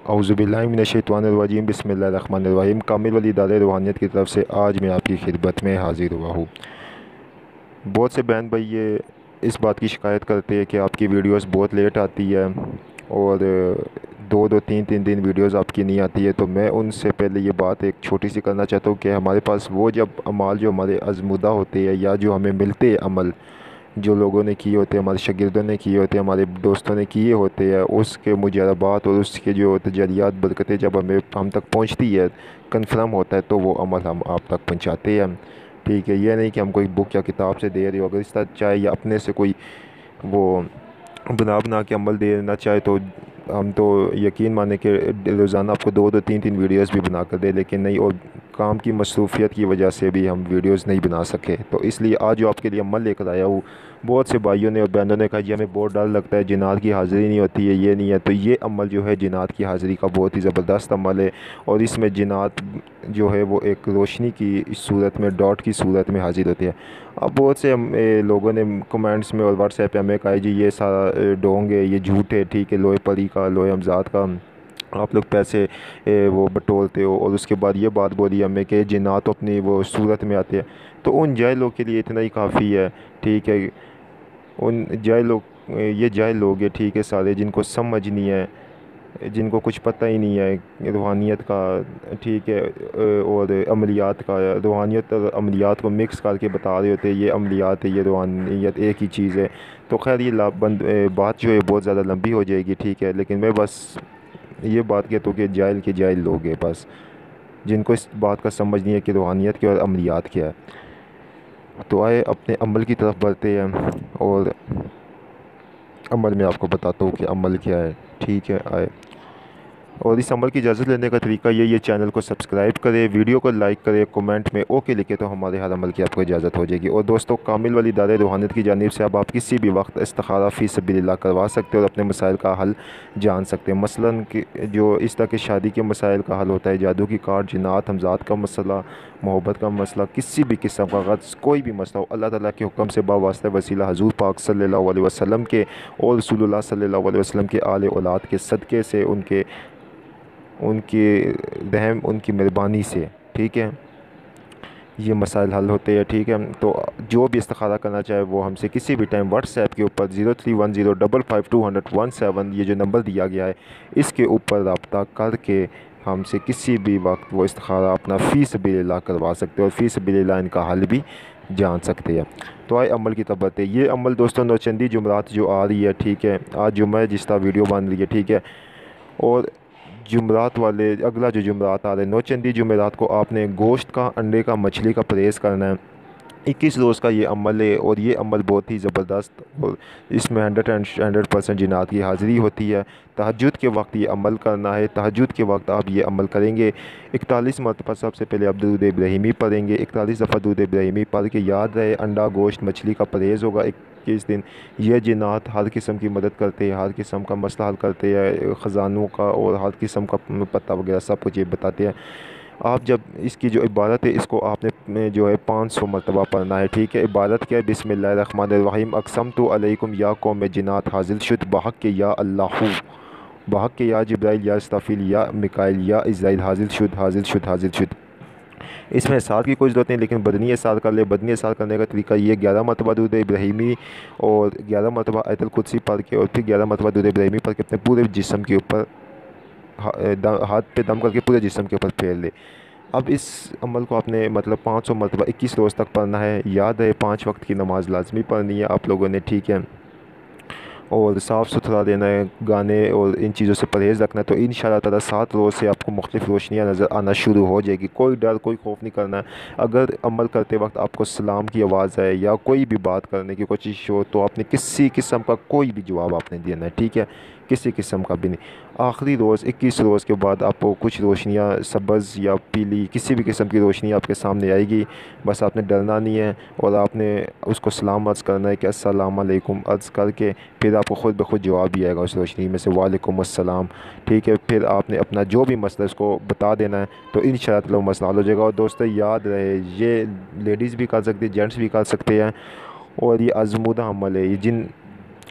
औज़ुबिल्लाहि मिनश्शैतानिर्रजीम बिस्मिल्लाहिर्रहमानिर्रहीम। कामिल वली इदारे रूहानियत की तरफ से आज मैं आपकी खिदमत में हाज़िर हुआ हूँ। बहुत से बहन भाई ये इस बात की शिकायत करते हैं कि आपकी वीडियोस बहुत लेट आती है और दो दो तीन तीन दिन वीडियोस आपकी नहीं आती है। तो मैं उनसे पहले ये बात एक छोटी सी करना चाहता हूँ कि हमारे पास वो जब अमाल जो हमारे आज़मूदा होते हैं या जो हमें मिलते हैं अमल जो लोगों ने किए होते हैं, हमारे शागिर्दों ने किए होते हैं, हमारे दोस्तों ने किए होते हैं, उसके मुजरबात और उसके जो तजलियात बरकतें जब हम तक पहुंचती है, कन्फर्म होता है, तो वो अमल हम आप तक पहुंचाते हैं। ठीक है, ये नहीं कि हम कोई बुक या किताब से दे रहे हो। अगर इस तरह चाहे या अपने से कोई वो बना बना के अमल देना चाहे तो हम तो यकीन माने कि रोज़ाना आपको दो दो तीन तीन वीडियोस भी बना कर दे, लेकिन नहीं, और काम की मसरूफियत की वजह से भी हम वीडियोस नहीं बना सके। तो इसलिए आज जो आपके लिए अमल लेकर आया हूँ, बहुत से भाइयों ने और बहनों ने कहा जी हमें बहुत डर लगता है, जिन्नात की हाज़िरी नहीं होती है, ये नहीं है। तो ये अमल जो है जिन्नात की हाज़िरी का बहुत ही ज़बरदस्त अमल है। और इसमें जिन्नात जो है वो एक रोशनी की सूरत में, डॉट की सूरत में हाजिर होती है। अब बहुत से लोगों ने कमेंट्स में और व्हाट्सएप पे हमें कहा जी ये सारा ढोंग है, ये झूठ है, ठीक है, लोहे परी का, लोहे हमजाद का आप लोग पैसे वो बटोरते हो। और उसके बाद ये बात बोली हमें कि जिन्नात तो अपनी वो सूरत में आते हैं। तो उन जाहिलों के लिए इतना ही काफ़ी है, ठीक है। उन जाहिलों ये जाहिल लोग हैं, ठीक है, सारे जिनको समझ नहीं है, जिनको कुछ पता ही नहीं है रूहानियत का, ठीक है, और अमलियात का। रूहानियत और अमलियात को मिक्स करके बता रहे होते हैं ये अमलियात है, ये रूहानियत एक ही चीज़ है। तो खैर ये बात जो है बहुत ज़्यादा लंबी हो जाएगी, ठीक है। लेकिन मैं बस ये बात कहता हूँ कि जाहिल के जाहिल लोग हैं बस, जिनको इस बात का समझ नहीं है कि रूहानियत क्या और अमलियात क्या है। तो आए अपने अमल की तरफ बढ़ते हैं और अमल में आपको बताता हूँ कि अमल क्या है, ठीक है। आए, और इस अमल की इजाज़त लेने का तरीका ये चैनल को सब्सक्राइब करें, वीडियो को लाइक करें, कमेंट में ओके लिखे तो हमारे हर अमल की आपको इजाज़त हो जाएगी। और दोस्तों, कामिल वली इदारे रूहानियत की जानिब से अब आप किसी भी वक्त इस्तिखारा फ़ी सबिलिल्लाह करवा सकते हो और अपने मसाइल का हल जान सकते हैं। मसलन कि जो इस तरह के शादी के मसाइल का हल होता है, जादू की कार्ड, जिन्नात, हमजात का मसला, मोहब्बत का मसला, किसी भी किस्म का गर्ज़ कोई भी मसला हो, अल्लाह ताला के हुक्म से बावास्ता वसीला हज़ूर पाक सल्लल्लाहु अलैहि वसल्लम के और रसूलुल्लाह सल्लल्लाहु अलैहि वसल्लम के आले औलाद के सदक़े से, उनके उनकी रहम, उनकी मेहरबानी से, ठीक है, ये मसाइल हल होते हैं, ठीक है। तो जो भी इस्तिखारा करना चाहे वो हमसे किसी भी टाइम व्हाट्सएप के ऊपर 0310552217 ये जो नंबर दिया गया है इसके ऊपर रब्ता करके हमसे किसी भी वक्त वो इस्तिखारा अपना फ़ी सबिलिल्लाह करवा सकते हैं और फ़ी सबिलिल्लाह इनका हल भी जान सकते हैं। तो आए अमल की तरफ बढ़ते हैं। ये अमल दोस्तों नौचंदी जुमरात जो आ रही है, ठीक है, आज जुम्मा है जिस तरह वीडियो बन रही है, ठीक है। और जुमरात वाले अगला जो जुमरात आ रहे हैं, नौचंदी जुमेरात को आपने गोश्त का, अंडे का, मछली का परहेज़ करना है। 21 रोज़ का ये अमल है और ये अमल बहुत ही ज़बरदस्त, और इसमें 100% जिन्नात की हाज़िरी होती है। तहज्जुद के वक्त ये अमल करना है। तहज्जुद के वक्त आप ये अमल करेंगे, 41 मरतबा सबसे पहले आप दुरूद इब्राहिमी पढ़ेंगे, 41 दफ़ा दुरूद इब्राहिमी पढ़ के याद रहे अंडा, गोश्त, मछली का परहेज़ होगा 21 दिन। ये जिन्नात हर किस्म की मदद करते हैं, हर किस्म का मसला हल करते हैं, ख़जानों का और हर किस्म का पता वगैरह सब कुछ ये बताते हैं। आप जब इसकी जो इबादत है इसको आपने जो है 500 मरतबा पढ़ना है, ठीक है। इबादत क्या है? बिस्मिल्लाहिर्रहमानिर्रहीम अक़समतु अलैकुम या कौम जिन्नात हाज़िल शुद बहक़ के या अल्लाहु, बहक़ के या जिब्राइल या इस्राफ़ील या मिकाईल या इज़राइल हाज़िल शुद हाज़िल शुद हाज़िल शुद। इसमें सार की कोई ज़रूरत नहीं, लेकिन बदनी सार कर ले। बदनी सार करने का तरीका ये 11 मरतबा दुरूद इब्राहिमी और 11 मरतबा आयतुल कुर्सी पढ़ के और फिर 11 मरतबा दुरूद इब्राहिमी पढ़ के अपने पूरे जिस्म के ऊपर हाथ पे दम करके पूरे जिस्म के ऊपर फेर ले। अब इस अमल को आपने मतलब 500 मरतबा 21 रोज़ तक पढ़ना है। याद है 5 वक्त की नमाज़ लाजमी पढ़नी है आप लोगों ने, ठीक है। और साफ़ सुथरा रहना है, गाने और इन चीज़ों से परहेज़ रखना है। तो इंशाअल्लाह ताला 7 रोज़ से आपको मुख्तलिफ़ रोशनियाँ नज़र आना शुरू हो जाएगी। कोई डर, कोई खौफ नहीं करना है। अगर अमल करते वक्त आपको सलाम की आवाज़ आए या कोई भी बात करने की कोशिश हो तो आपने किसी किस्म का कोई भी जवाब आपने देना है, ठीक है, किसी किस्म का भी नहीं। आखिरी रोज़ 21 रोज़ के बाद आपको कुछ रोशनियाँ सब्ज़ या पीली किसी भी किस्म की रोशनी आपके सामने आएगी। बस आपने डरना नहीं है और आपने उसको सलाम अर्ज़ करना है कि अस्सलाम वालेकुम अर्ज़ करके फिर आपको ख़ुद ब खुद जवाब भी आएगा उस रोशनी में से, वालेकुम अस्सलाम, ठीक है। फिर आपने अपना जो भी मसला उसको बता देना है, तो इंशाअल्लाह मसला हल हो जाएगा। और दोस्तों याद रहे ये लेडीज़ भी कर सकती है, जेंट्स भी कर सकते हैं और ये आज़मूदा अमल है। ये जिन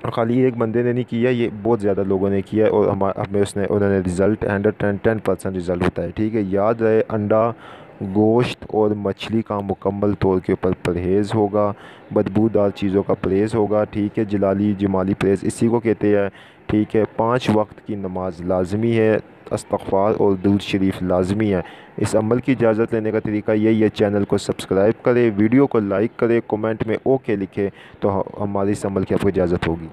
और ख़ाली एक बंदे ने नहीं किया, ये बहुत ज़्यादा लोगों ने किया है और हमें उन्होंने रिज़ल्ट 110% रिज़ल्ट होता है। ठीक है, याद रहे अंडा, गोश्त और मछली का मुकम्मल तौर के ऊपर परहेज़ होगा, बदबूदार चीज़ों का परहेज़ होगा। ठीक है, जलाली जमाली परहेज़ इसी को कहते हैं। ठीक है, 5 वक्त की नमाज लाजमी है, इस्तग़फ़ार और दुरूद शरीफ लाजमी है। इस अमल की इजाज़त लेने का तरीका यही है, चैनल को सब्सक्राइब करें, वीडियो को लाइक करें, कमेंट में ओके लिखें तो हमारे इस अमल की आपको इजाज़त होगी।